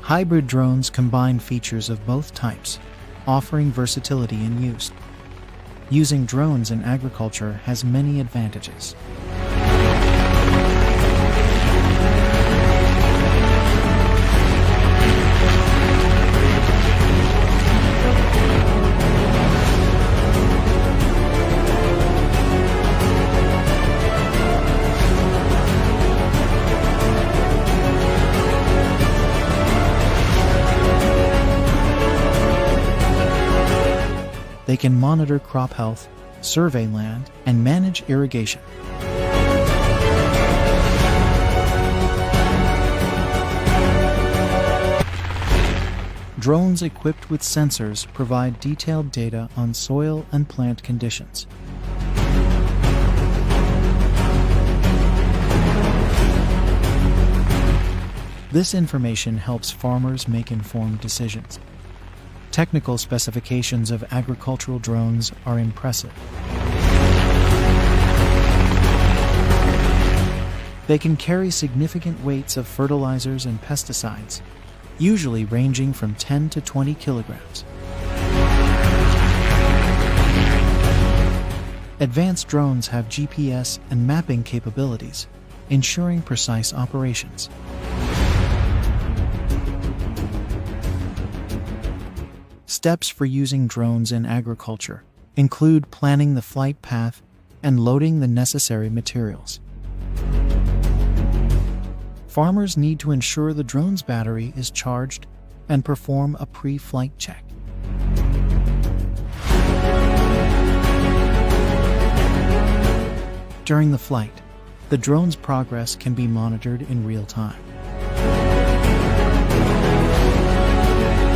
Hybrid drones combine features of both types, offering versatility in use. Using drones in agriculture has many advantages. They can monitor crop health, survey land, and manage irrigation. Drones equipped with sensors provide detailed data on soil and plant conditions. This information helps farmers make informed decisions. Technical specifications of agricultural drones are impressive. They can carry significant weights of fertilizers and pesticides, usually ranging from 10 to 20 kilograms. Advanced drones have GPS and mapping capabilities, ensuring precise operations. Steps for using drones in agriculture include planning the flight path and loading the necessary materials. Farmers need to ensure the drone's battery is charged and perform a pre-flight check. During the flight, the drone's progress can be monitored in real time.